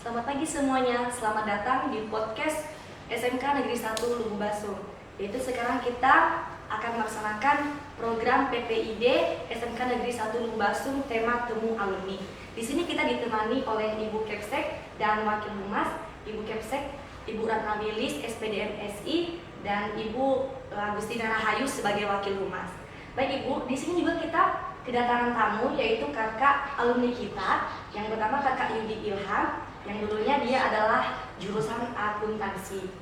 Selamat pagi semuanya, selamat datang di podcast SMK Negeri 1 Lububasung. Yaitu sekarang kita akan melaksanakan program PPID SMK Negeri 1 Lububasung tema Temu Alumni. Di sini kita ditemani oleh Ibu Kepsek dan Wakil Humas, Ibu Kepsek, Ibu Ratna Wilis, SPDM SI, dan Ibu Agustina Rahayu sebagai Wakil Humas. Baik Ibu, di sini juga kita kedatangan tamu yaitu kakak alumni kita. Yang pertama kakak Yudi Ilham, yang dulunya dia adalah jurusan akuntansi.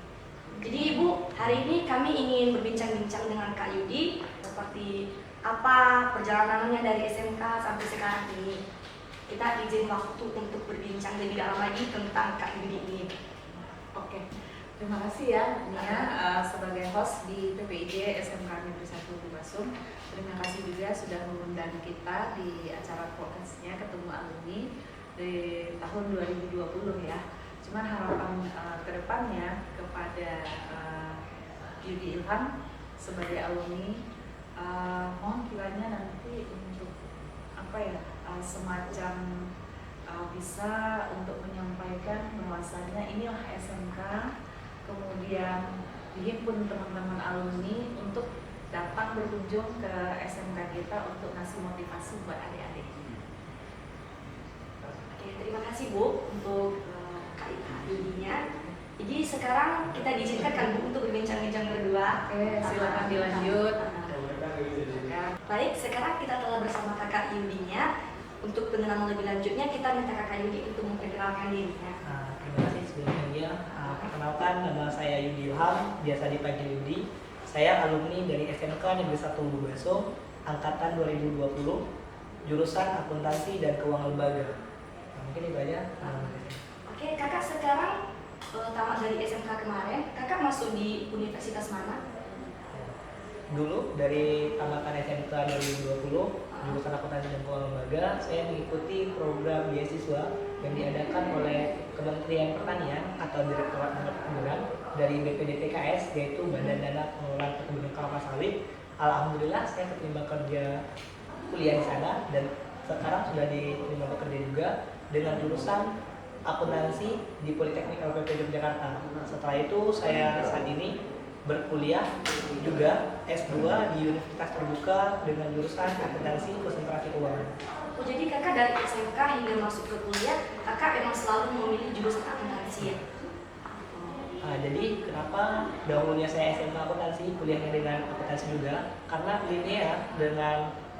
Jadi Ibu, hari ini kami ingin berbincang-bincang dengan Kak Yudi seperti apa perjalanannya dari SMK sampai sekarang ini. Kita izin waktu untuk berbincang lebih dalam lagi tentang Kak Yudi ini. Oke. Terima kasih ya Nia sebagai host di PPID SMK Negeri 1 Lububasung. Terima kasih juga sudah mengundang kita di acara podcastnya Ketemu Alumni di tahun 2020 ya. Cuman harapan kedepannya kepada Yudi Ilham sebagai alumni, mohon kiranya nanti untuk semacam bisa untuk menyampaikan bahwasanya inilah SMK, kemudian dihimpun teman-teman alumni untuk datang berkunjung ke SMK kita untuk ngasih motivasi buat adik-adik. Oke, terima kasih Bu untuk Kak Yudinya. Jadi sekarang kita diizinkan kan Bu untuk berbincang-bincang berdua. Oke, silakan dilanjut. Baik, sekarang kita telah bersama Kakak Yudinya. Untuk pengenalan lebih lanjutnya kita minta Kakak Yudi untuk memperkenalkan dirinya. Terima kasih sebelumnya dia. Perkenalkan, nama saya Yudi Ilham, biasa dipanggil Yudi. Saya alumni dari SMK Negeri 1 Lububasung, angkatan 2020, jurusan akuntansi dan keuangan lembaga. Mungkin itu aja. Oke, Kakak sekarang tamat dari SMK kemarin, Kakak masuk di universitas mana? Dulu dari tamatan SMK 2020, jurusan akuntansi dan keuangan lembaga, saya mengikuti program beasiswa yang diadakan oleh Kementerian Pertanian atau Direktorat Jenderal Perkebunan dari BPDTKS, yaitu Badan Dana Pengelolaan Perkebunan Kelapa Sawit. Alhamdulillah saya keterima kerja kuliah di sana dan sekarang sudah diterima bekerja juga dengan jurusan akuntansi di Politeknik LPP Yogyakarta. Setelah itu saya saat ini berkuliah juga S2 di Universitas Terbuka dengan jurusan akuntansi konsentrasi keuangan. Oh, jadi Kakak dari SMK hingga masuk ke kuliah, Kakak memang selalu memilih jurusan akuntansi ya? Jadi kenapa dahulunya saya SMK akuntansi, kuliahnya dengan akuntansi juga? Karena linear dengan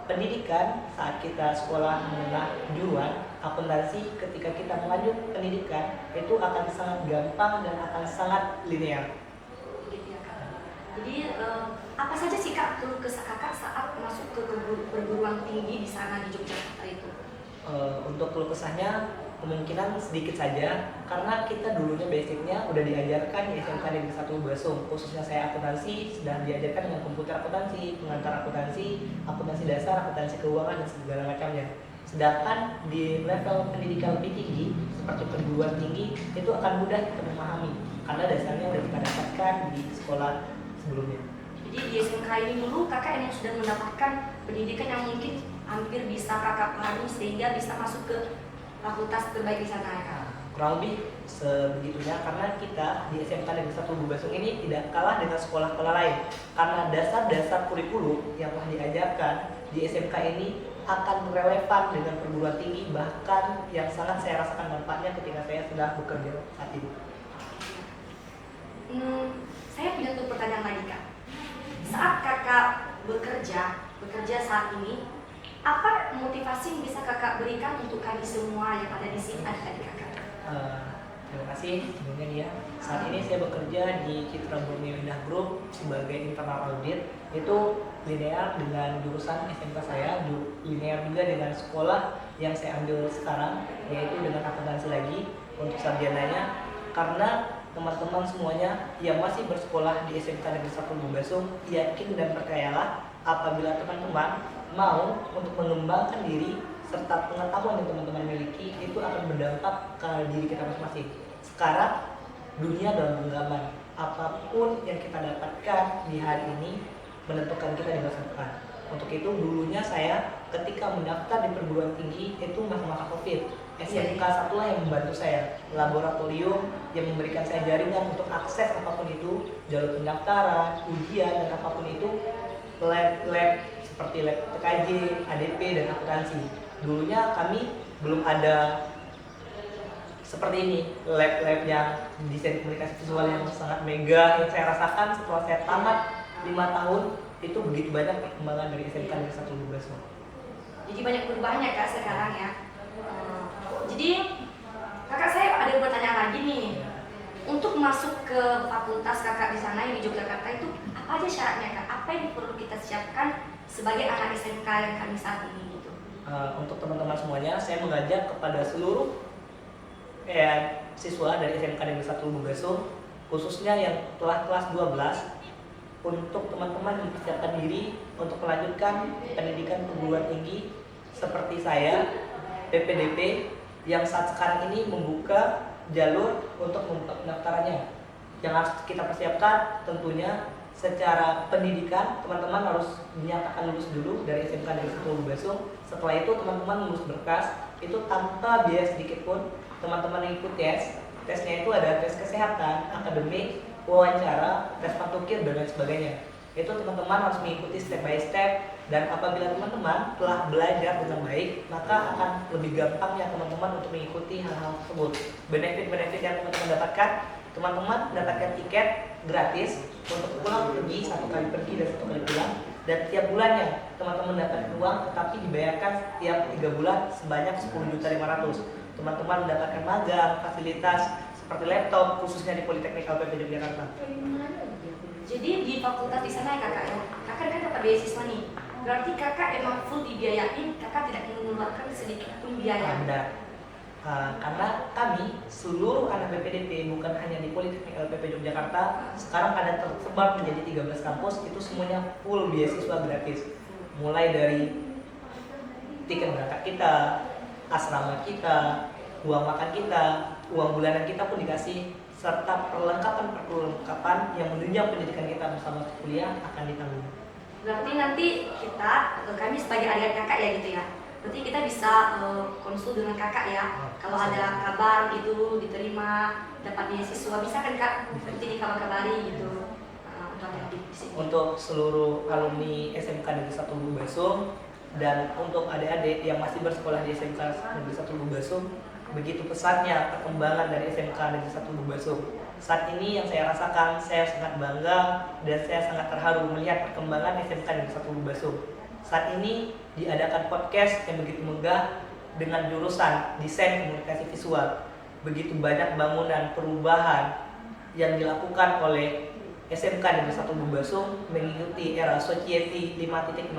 pendidikan saat kita sekolah menengah juruan akuntansi, ketika kita melanjut pendidikan itu akan sangat gampang dan akan sangat linear. Jadi apa saja sih Kak keluh kesah Kakak saat masuk ke perguruan tinggi di sana di Yogyakarta itu? Untuk keluh kesahnya kemungkinan sedikit saja karena kita dulunya basicnya udah diajarkan di SMK Negeri 1 Lububasung, khususnya saya akuntansi sudah diajarkan dengan komputer akuntansi, pengantar akuntansi, akuntansi dasar, akuntansi keuangan dan segala macamnya. Sedangkan di level pendidikan lebih tinggi seperti perguruan tinggi itu akan mudah kita memahami karena dasarnya udah kita dapatkan di sekolah sebelumnya. Jadi di SMK ini dulu Kakak yang sudah mendapatkan pendidikan yang mungkin hampir bisa Kakak pahami sehingga bisa masuk ke fakultas terbaik di sana ya? Kurang lebih sebegitunya karena kita di SMK Negeri 1 Lububasung ini tidak kalah dengan sekolah-sekolah lain karena dasar-dasar kurikulum yang telah diajarkan di SMK ini akan relevan dengan perguruan tinggi, bahkan yang sangat saya rasakan manfaatnya ketika saya sudah bekerja saat ini. Saya punya tuh pertanyaan lagi Kak. Saat Kakak bekerja saat ini, apa motivasi yang bisa Kakak berikan untuk kami semua yang ada di sini, adik-adik Kakak? Terima kasih sebelumnya dia. Saat ini saya bekerja di Citra Borneo Indah Group sebagai internal audit. Itu linear dengan jurusan SMK saya, linear juga dengan sekolah yang saya ambil sekarang, yaitu dengan akuntansi lagi untuk sarjananya. Karena teman-teman semuanya yang masih bersekolah di SMK Negeri 1 Lububasung, yakin dan percayalah apabila teman-teman mau untuk mengembangkan diri serta pengetahuan yang teman-teman miliki itu akan berdampak ke diri kita masing-masing. Sekarang dunia dalam genggaman, apapun yang kita dapatkan di hari ini menentukan kita di masa depan. Untuk itu dulunya saya ketika mendaftar di perguruan tinggi itu masa-masa COVID. SMK satulah yang membantu saya, laboratorium yang memberikan saya jaringan untuk akses apapun itu, jalur pendaftaran, ujian dan apapun itu, lab seperti lab TKJ, ADP dan akuntansi. Dulunya kami belum ada seperti ini, lab yang desain komunikasi visual yang sangat mega. Yang saya rasakan setelah saya tamat 5 tahun itu begitu banyak perkembangan dari SMK Negeri 1 Lubuk Basung. Jadi banyak perubahannya Kak sekarang ya. Jadi kakak saya ada yang bertanya lagi nih. Untuk masuk ke fakultas kakak di sana yang di Yogyakarta itu apa aja syaratnya Kak? Apa yang perlu kita siapkan sebagai anak SMK yang kami saat ini gitu? Untuk teman-teman semuanya, saya mengajak kepada seluruh siswa dari SMK Negeri 1 Lubuk Basung, khususnya yang telah kelas 12, untuk teman-teman mempersiapkan diri untuk melanjutkan pendidikan perguruan tinggi seperti saya, PPDP, yang saat sekarang ini membuka jalur untuk membuka pendaftarannya. Yang harus kita persiapkan tentunya secara pendidikan, teman-teman harus dinyatakan lulus dulu dari SMK Negeri 1 Lubuk Basung. Setelah itu teman-teman lulus berkas, itu tanpa biaya sedikit pun teman-teman ikut tesnya itu ada tes kesehatan, akademik, wawancara, tes pantukir dan lain sebagainya. Itu teman-teman harus mengikuti step by step, dan apabila teman-teman telah belajar dengan baik, maka akan lebih gampangnya teman-teman untuk mengikuti hal-hal tersebut. Benefit-benefit yang teman-teman dapatkan, teman-teman mendapatkan tiket gratis untuk pulang pergi, 1 kali pergi dan 1 kali pulang, dan tiap bulannya teman-teman mendapatkan uang tetapi dibayarkan setiap 3 bulan sebanyak 10.500.000. Teman-teman mendapatkan magang, fasilitas seperti laptop khususnya di Politeknik LPP Yogyakarta. Jadi di fakultas di sana ya kakak ya, kakak kan dapat beasiswa nih. Berarti kakak emang full dibiayain, kakak tidak mengeluarkan sedikit pun biaya. Benar. Karena kami seluruh anak PPDP bukan hanya di Politeknik LPP Yogyakarta, sekarang ada tersebar menjadi 13 kampus, itu semuanya full beasiswa gratis. Mulai dari tiket berangkat kita, asrama kita, uang makan kita, uang bulanan kita pun dikasih, serta perlengkapan yang menunjang pendidikan kita bersama kuliah akan ditanggung. Berarti nanti kita atau kami sebagai adik kakak ya gitu ya. Berarti kita bisa konsul dengan kakak ya. Kalau ada kabar gitu diterima dapat beasiswa bisa kan kak? Nanti dikabar-kabari gitu. Untuk adik di sini. Untuk seluruh alumni SMK Negeri 1 Lubuk Basung dan untuk adik-adik yang masih bersekolah di SMK Negeri 1 Lubuk Basung, begitu pesatnya perkembangan dari SMK Negeri 1 Lubuk Basung. Saat ini yang saya rasakan, saya sangat bangga dan saya sangat terharu melihat perkembangan SMK Negeri 1 Lubuk Basung. Saat ini diadakan podcast yang begitu megah dengan jurusan desain komunikasi visual. Begitu banyak bangunan perubahan yang dilakukan oleh SMK Negeri 1 Lubuk Basung mengikuti era Society 5.0,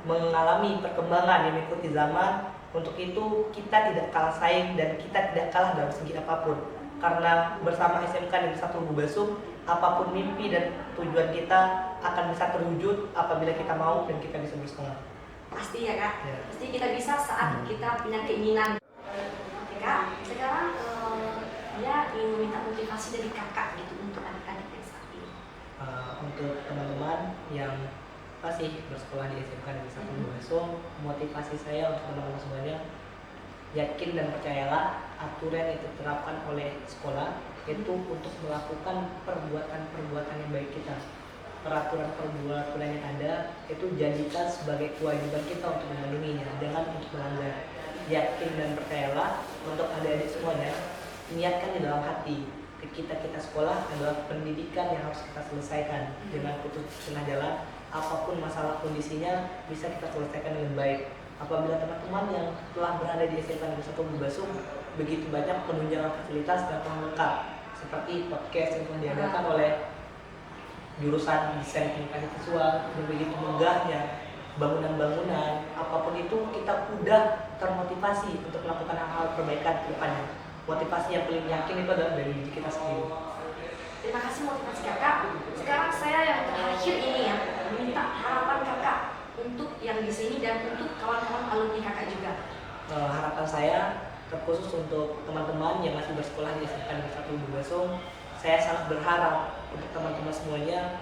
mengalami perkembangan yang mengikuti zaman. Untuk itu kita tidak kalah saing dan kita tidak kalah dalam segi apapun. Karena bersama SMK Negeri 1 Lubuk Basung, apapun mimpi dan tujuan kita akan bisa terwujud apabila kita mau dan kita bisa bersekolah. Pasti ya kak, Ya. pasti kita bisa saat kita punya keinginan. Oke kak, sekarang dia ingin meminta motivasi dari kakak gitu untuk adik-adik yang saat ini. Untuk teman-teman yang masih bersekolah di SMK Negeri 1 Lubuk Basung, motivasi saya untuk teman-teman semuanya, yakin dan percayalah aturan yang diterapkan oleh sekolah itu untuk melakukan perbuatan yang baik kita. Peraturan yang ada itu jadikan sebagai kewajiban kita untuk memenuhinya, jangan untuk melanggar. Yakin dan percayalah untuk adik-adik semuanya, niatkan di dalam hati kita sekolah adalah pendidikan yang harus kita selesaikan dengan putus tengah jalan. Apapun masalah kondisinya bisa kita selesaikan dengan baik. Apabila teman-teman yang telah berada di SMK Negeri 1 Lubuk Basung, begitu banyak penunjangan fasilitas dan pelengkap seperti podcast yang telah diadakan oleh jurusan desain komunikasi visual, dan begitu megahnya bangunan-bangunan, apapun itu kita mudah termotivasi untuk melakukan hal-hal perbaikan ke depannya. Motivasi yang paling yakin itu adalah dari diri kita sendiri. Terima kasih motivasi kakak. Sekarang saya yang terakhir ini ya, minta harapan kakak untuk yang di sini dan untuk kawan-kawan alumni kakak juga. Harapan saya terkhusus untuk teman-teman yang masih bersekolah di SMK Negeri 1 Lubuk Basung, saya sangat berharap untuk teman-teman semuanya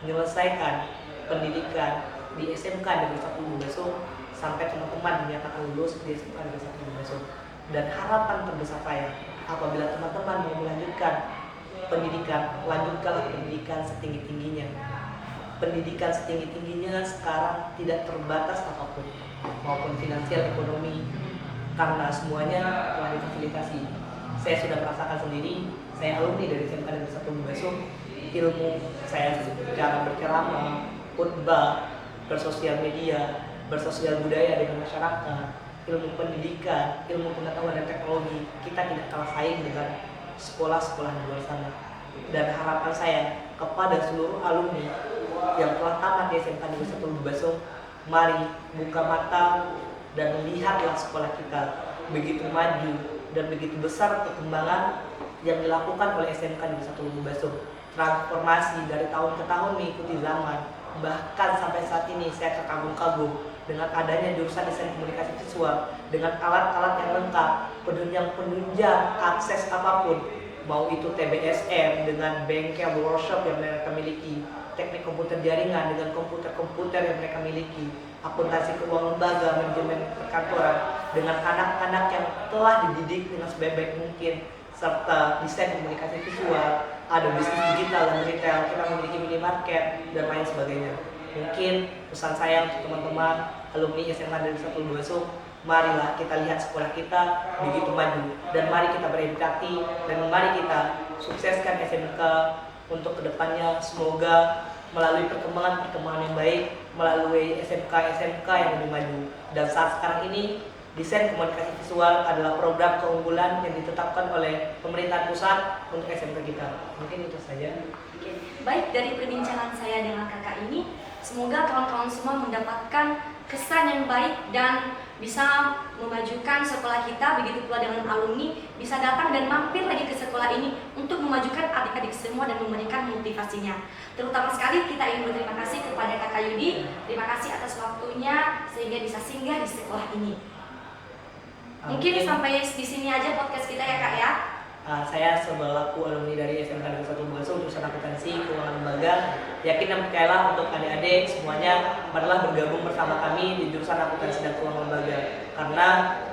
menyelesaikan pendidikan di SMK Negeri 1 Lubuk Basung sampai teman-teman dinyatakan lulus di SMK Negeri 1 Lubuk Basung. Dan harapan terbesar saya, apabila teman-teman mau melanjutkan pendidikan, lanjutkanlah pendidikan setinggi-tingginya. Pendidikan setinggi-tingginya sekarang tidak terbatas apapun, maupun finansial, ekonomi, karena semuanya telah difasilitasi. Saya sudah merasakan sendiri, saya alumni dari SMK Negeri 1 Lubasum, ilmu saya cara berceramah, khutbah, bersosial media, bersosial budaya dengan masyarakat, ilmu pendidikan, ilmu pengetahuan dan teknologi, kita tidak kalah saing dengan sekolah-sekolah di luar sana. Dan harapan saya kepada seluruh alumni yang telah tamat di SMK Negeri 1 Lubasum, mari buka mata dan lihatlah sekolah kita begitu maju dan begitu besar perkembangan yang dilakukan oleh SMK Negeri 1 Lubasum. Transformasi dari tahun ke tahun mengikuti zaman, bahkan sampai saat ini saya terkagum-kagum dengan adanya jurusan desain komunikasi visual dengan alat-alat yang lengkap, penunjang akses apapun, mau itu TBSM dengan bengkel workshop yang mereka miliki, teknik komputer jaringan dengan komputer-komputer yang mereka miliki, akuntansi keuangan lembaga, manajemen perkantoran dengan anak-anak yang telah dididik dengan sebaik mungkin, serta desain komunikasi visual, ada bisnis digital dan retail, kita memiliki minimarket dan lain sebagainya. Mungkin pesan saya untuk teman-teman alumni SMK Negeri 1 Lubasum, marilah kita lihat sekolah kita begitu maju, dan mari kita beredukasi, dan mari kita sukseskan SMK untuk kedepannya. Semoga melalui perkembangan yang baik, melalui SMK yang lebih maju. Dan saat sekarang ini, desain komunikasi visual adalah program keunggulan yang ditetapkan oleh pemerintah pusat untuk SMK kita. Mungkin itu saja. Oke, baik, dari perbincangan saya dengan kakak ini, semoga kawan-kawan semua mendapatkan kesan yang baik dan bisa memajukan sekolah kita. Begitu pula dengan alumni bisa datang dan mampir lagi ke sekolah ini untuk memajukan adik-adik semua dan memberikan motivasinya. Terutama sekali kita ingin berterima kasih kepada kakak Yudi. Terima kasih atas waktunya sehingga bisa singgah di sekolah ini. Mungkin sampai di sini aja podcast kita ya kak ya. Saya selaku alumni dari SMK Negeri 1 Lubasum, jurusan akuntansi keuangan lembaga, yakin dan percayalah untuk adik-adik semuanya adalah bergabung bersama kami di jurusan akuntansi dan keuangan lembaga, karena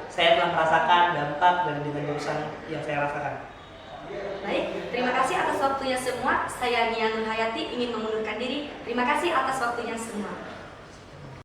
saya telah merasakan dampak dari dengan jurusan yang saya rasakan. Baik, terima kasih atas waktunya semua. Saya Nia Nurhayati ingin mengundurkan diri. Terima kasih atas waktunya semua.